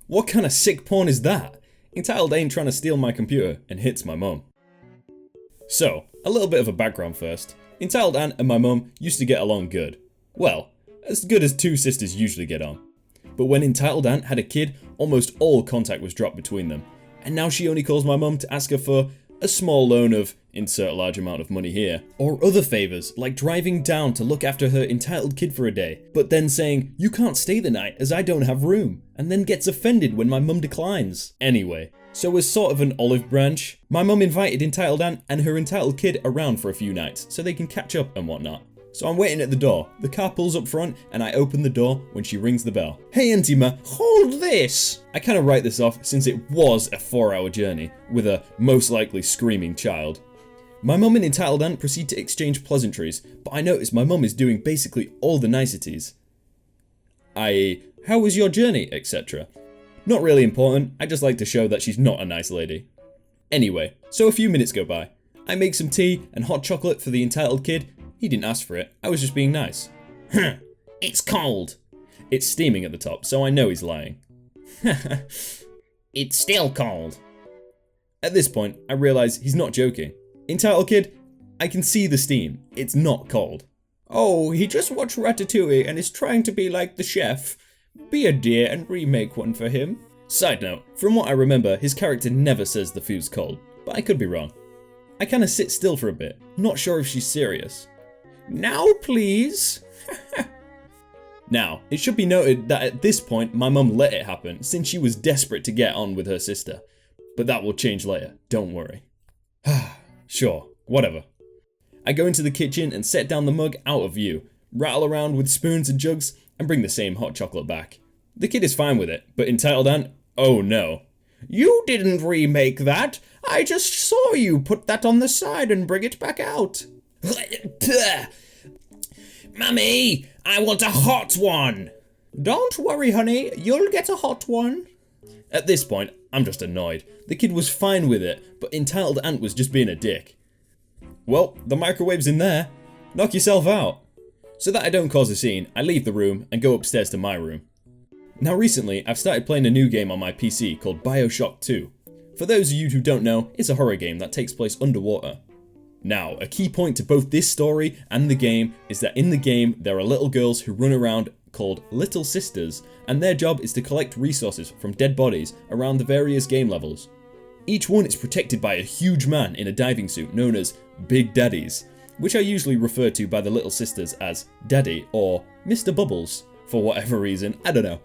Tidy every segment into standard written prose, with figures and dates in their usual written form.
What kind of sick porn is that? Entitled ain't trying to steal my computer and hits my mum. So, a little bit of a background first. Entitled Aunt and my mum used to get along good. Well, as good as two sisters usually get on. But when Entitled Aunt had a kid, almost all contact was dropped between them. And now she only calls my mum to ask her for a small loan of, insert large amount of money here, or other favours like driving down to look after her entitled kid for a day, but then saying, you can't stay the night as I don't have room, and then gets offended when my mum declines. Anyway, so as sort of an olive branch, my mum invited Entitled Aunt and her entitled kid around for a few nights so they can catch up and whatnot. So I'm waiting at the door, the car pulls up front and I open the door when she rings the bell. Hey Auntie Ma, hold this! I kind of write this off since it was a 4-hour journey with a most likely screaming child. My mum and Entitled Aunt proceed to exchange pleasantries, but I notice my mum is doing basically all the niceties. I.e., how was your journey, etc. Not really important, I just like to show that she's not a nice lady. Anyway, so a few minutes go by. I make some tea and hot chocolate for the entitled kid. He didn't ask for it, I was just being nice. It's cold. It's steaming at the top, so I know he's lying. It's still cold. At this point, I realise he's not joking. Entitled kid, I can see the steam. It's not cold. Oh, he just watched Ratatouille and is trying to be like the chef. Be a dear and remake one for him. Side note, from what I remember, his character never says the food's cold, but I could be wrong. I kinda sit still for a bit, not sure if she's serious. Now please. Now, it should be noted that at this point my mum let it happen since she was desperate to get on with her sister. But that will change later, don't worry. Sure, whatever. I go into the kitchen and set down the mug out of view, rattle around with spoons and jugs, and bring the same hot chocolate back. The kid is fine with it, but Entitled Aunt, oh no. You didn't remake that. I just saw you put that on the side and bring it back out. Mummy, I want a hot one. Don't worry, honey, you'll get a hot one. At this point, I'm just annoyed. The kid was fine with it, but Entitled Aunt was just being a dick. Well, the microwave's in there. Knock yourself out. So that I don't cause a scene, I leave the room and go upstairs to my room. Now recently, I've started playing a new game on my PC called BioShock 2. For those of you who don't know, it's a horror game that takes place underwater. Now, a key point to both this story and the game is that in the game, there are little girls who run around called Little Sisters, and their job is to collect resources from dead bodies around the various game levels. Each one is protected by a huge man in a diving suit known as Big Daddies, which are usually referred to by the Little Sisters as Daddy or Mr. Bubbles, for whatever reason, I don't know.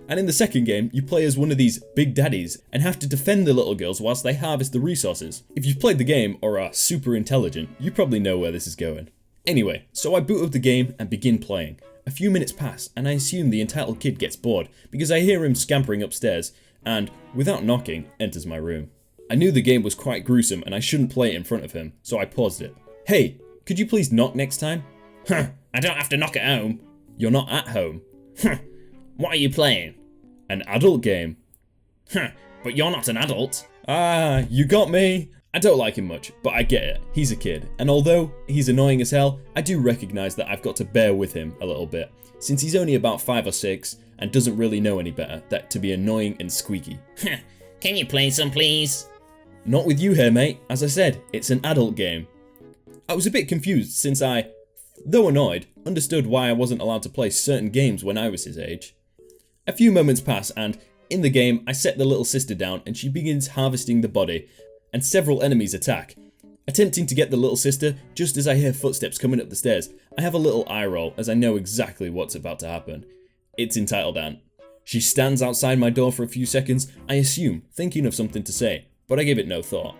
And in the second game, you play as one of these Big Daddies and have to defend the little girls whilst they harvest the resources. If you've played the game or are super intelligent, you probably know where this is going. Anyway, so I boot up the game and begin playing. A few minutes pass and I assume the entitled kid gets bored because I hear him scampering upstairs and, without knocking, enters my room. I knew the game was quite gruesome and I shouldn't play it in front of him, so I paused it. Hey, could you please knock next time? I don't have to knock at home. You're not at home. What are you playing? An adult game. But you're not an adult. Ah, you got me. I don't like him much, but I get it. He's a kid, and although he's annoying as hell, I do recognise that I've got to bear with him a little bit, since he's only about 5 or 6 and doesn't really know any better than to be annoying and squeaky. Can you play some, please? Not with you here, mate. As I said, it's an adult game. I was a bit confused since I, though annoyed, understood why I wasn't allowed to play certain games when I was his age. A few moments pass and, in the game, I set the little sister down and she begins harvesting the body, and several enemies attack. Attempting to get the little sister, just as I hear footsteps coming up the stairs, I have a little eye roll as I know exactly what's about to happen. It's Entitled Aunt. She stands outside my door for a few seconds, I assume, thinking of something to say, but I give it no thought.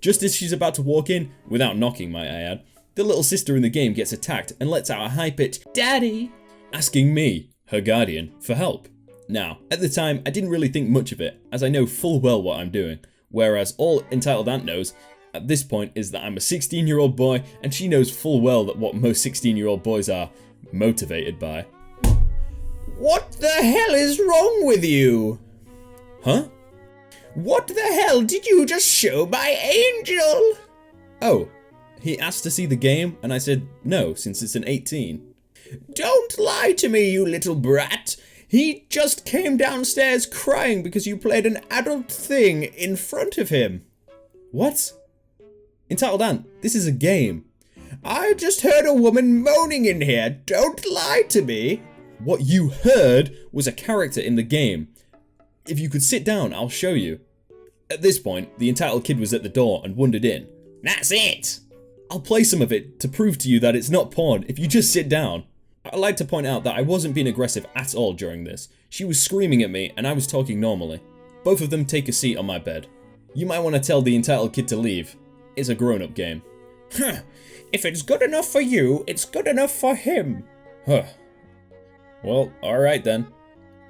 Just as she's about to walk in, without knocking might I add, the little sister in the game gets attacked and lets out a high-pitched "Daddy!" asking me, her guardian, for help. Now, at the time, I didn't really think much of it, as I know full well what I'm doing, whereas all Entitled Aunt knows at this point is that I'm a 16-year-old boy and she knows full well that what most 16-year-old boys are motivated by. What the hell is wrong with you? Huh? What the hell did you just show my angel? Oh, he asked to see the game and I said no, since it's an 18. Don't lie to me, you little brat. He just came downstairs crying because you played an adult thing in front of him. What? Entitled Aunt, this is a game. I just heard a woman moaning in here. Don't lie to me. What you heard was a character in the game. If you could sit down, I'll show you. At this point, the entitled kid was at the door and wandered in. That's it. I'll play some of it to prove to you that it's not porn if you just sit down. I'd like to point out that I wasn't being aggressive at all during this. She was screaming at me and I was talking normally. Both of them take a seat on my bed. You might want to tell the entitled kid to leave. It's a grown-up game. Huh. If it's good enough for you, it's good enough for him. Huh. Well, alright then.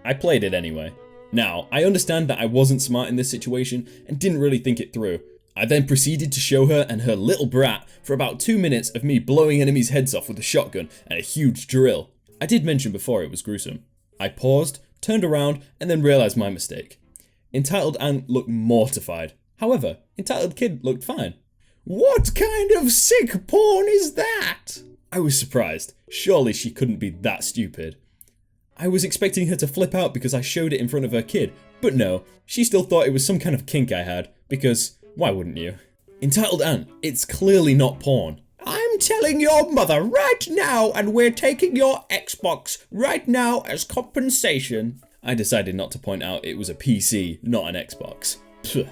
I played it anyway. Now, I understand that I wasn't smart in this situation and didn't really think it through. I then proceeded to show her and her little brat for about 2 minutes of me blowing enemies' heads off with a shotgun and a huge drill. I did mention before it was gruesome. I paused, turned around, and then realised my mistake. Entitled Aunt looked mortified. However, Entitled Kid looked fine. What kind of sick porn is that? I was surprised. Surely she couldn't be that stupid. I was expecting her to flip out because I showed it in front of her kid, but no, she still thought it was some kind of kink I had, because why wouldn't you? Entitled Aunt, it's clearly not porn. I'm telling your mother right now, and we're taking your Xbox right now as compensation. I decided not to point out it was a PC, not an Xbox. Pfft.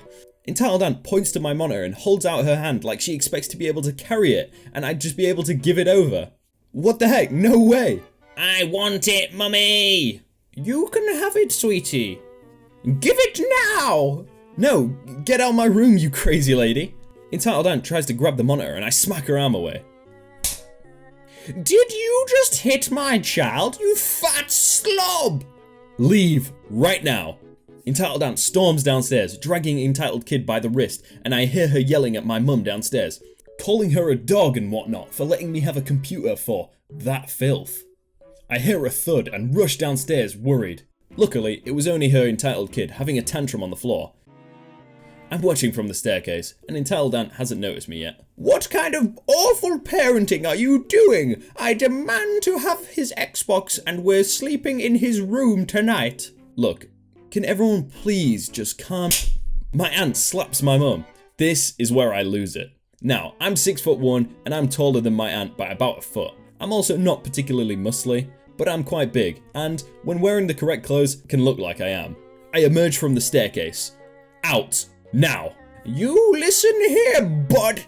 Entitled Aunt points to my monitor and holds out her hand like she expects to be able to carry it, and I'd just be able to give it over. What the heck? No way! I want it, Mummy! You can have it, sweetie. Give it now! No, get out of my room, you crazy lady. Entitled Aunt tries to grab the monitor and I smack her arm away. Did you just hit my child, you fat slob? Leave, right now. Entitled Aunt storms downstairs, dragging Entitled Kid by the wrist, and I hear her yelling at my mum downstairs, calling her a dog and whatnot for letting me have a computer for that filth. I hear a thud and rush downstairs worried. Luckily, it was only her Entitled Kid having a tantrum on the floor. I'm watching from the staircase, and Entitled Aunt hasn't noticed me yet. What kind of awful parenting are you doing? I demand to have his Xbox and we're sleeping in his room tonight. Look, can everyone please just calm... My aunt slaps my mum. This is where I lose it. Now, I'm 6'1" and I'm taller than my aunt by about a foot. I'm also not particularly muscly, but I'm quite big, and when wearing the correct clothes, can look like I am. I emerge from the staircase. Out. Now. You listen here, bud.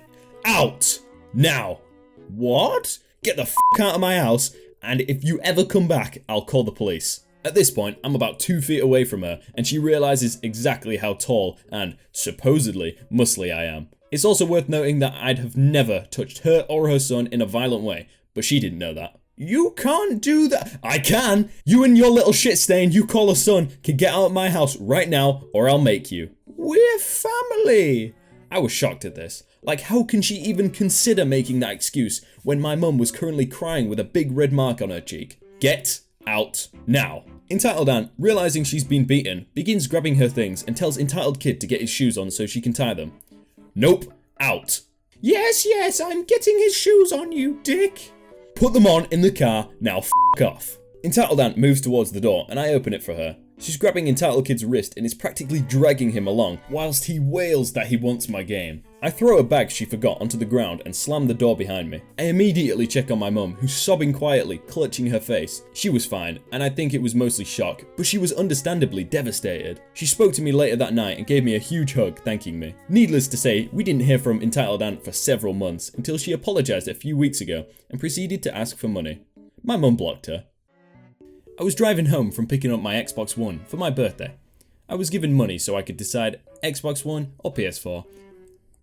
Out. Now. What? Get the f*** out of my house, and if you ever come back, I'll call the police. At this point, I'm about 2 feet away from her, and she realises exactly how tall and, supposedly, muscly I am. It's also worth noting that I'd have never touched her or her son in a violent way, but she didn't know that. You can't do that. I can. You and your little shit stain you call a son can get out of my house right now, or I'll make you. We're family. I was shocked at this. Like, how can she even consider making that excuse when my mum was currently crying with a big red mark on her cheek? Get out now. Entitled Aunt, realising she's been beaten, begins grabbing her things and tells Entitled Kid to get his shoes on so she can tie them. Nope. Out. Yes, I'm getting his shoes on, you dick. Put them on in the car, now f*** off. Entitled Aunt moves towards the door and I open it for her. She's grabbing Entitled Kid's wrist and is practically dragging him along whilst he wails that he wants my game. I throw a bag she forgot onto the ground and slam the door behind me. I immediately check on my mum, who's sobbing quietly, clutching her face. She was fine, and I think it was mostly shock, but she was understandably devastated. She spoke to me later that night and gave me a huge hug, thanking me. Needless to say, we didn't hear from Entitled Aunt for several months until she apologised a few weeks ago and proceeded to ask for money. My mum blocked her. I was driving home from picking up my Xbox One for my birthday. I was given money so I could decide Xbox One or PS4.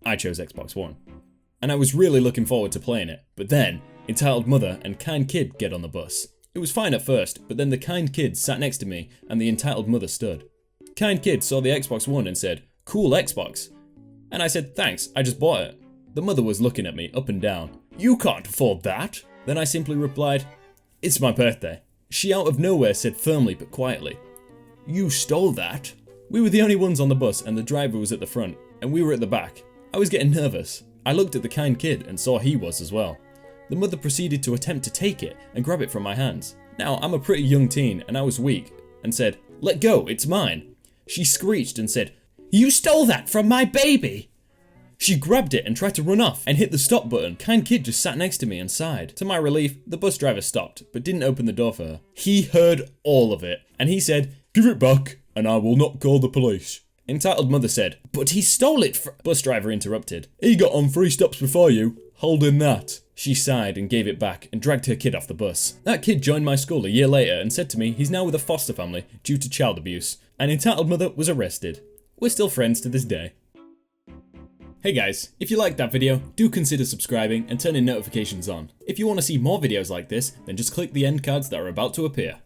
I chose Xbox One. And I was really looking forward to playing it, but then, Entitled Mother and Kind Kid get on the bus. It was fine at first, but then the Kind Kid sat next to me and the Entitled Mother stood. Kind Kid saw the Xbox One and said, "Cool Xbox." And I said, "Thanks, I just bought it." The mother was looking at me up and down. "You can't afford that." Then I simply replied, "It's my birthday." She out of nowhere said firmly but quietly, "You stole that." We were the only ones on the bus and the driver was at the front and we were at the back. I was getting nervous. I looked at the Kind Kid and saw he was as well. The mother proceeded to attempt to take it and grab it from my hands. Now, I'm a pretty young teen and I was weak, and said, "Let go, it's mine." She screeched and said, "You stole that from my baby!" She grabbed it and tried to run off and hit the stop button. Kind kid just sat next to me and sighed. To my relief, the bus driver stopped, but didn't open the door for her. He heard all of it, and he said, "Give it back, and I will not call the police." Entitled mother said, "But he stole it from—" Bus driver interrupted. "He got on 3 stops before you. Holding that." She sighed and gave it back and dragged her kid off the bus. That kid joined my school a year later and said to me he's now with a foster family due to child abuse, and entitled mother was arrested. We're still friends to this day. Hey guys, if you liked that video, do consider subscribing and turning notifications on. If you want to see more videos like this, then just click the end cards that are about to appear.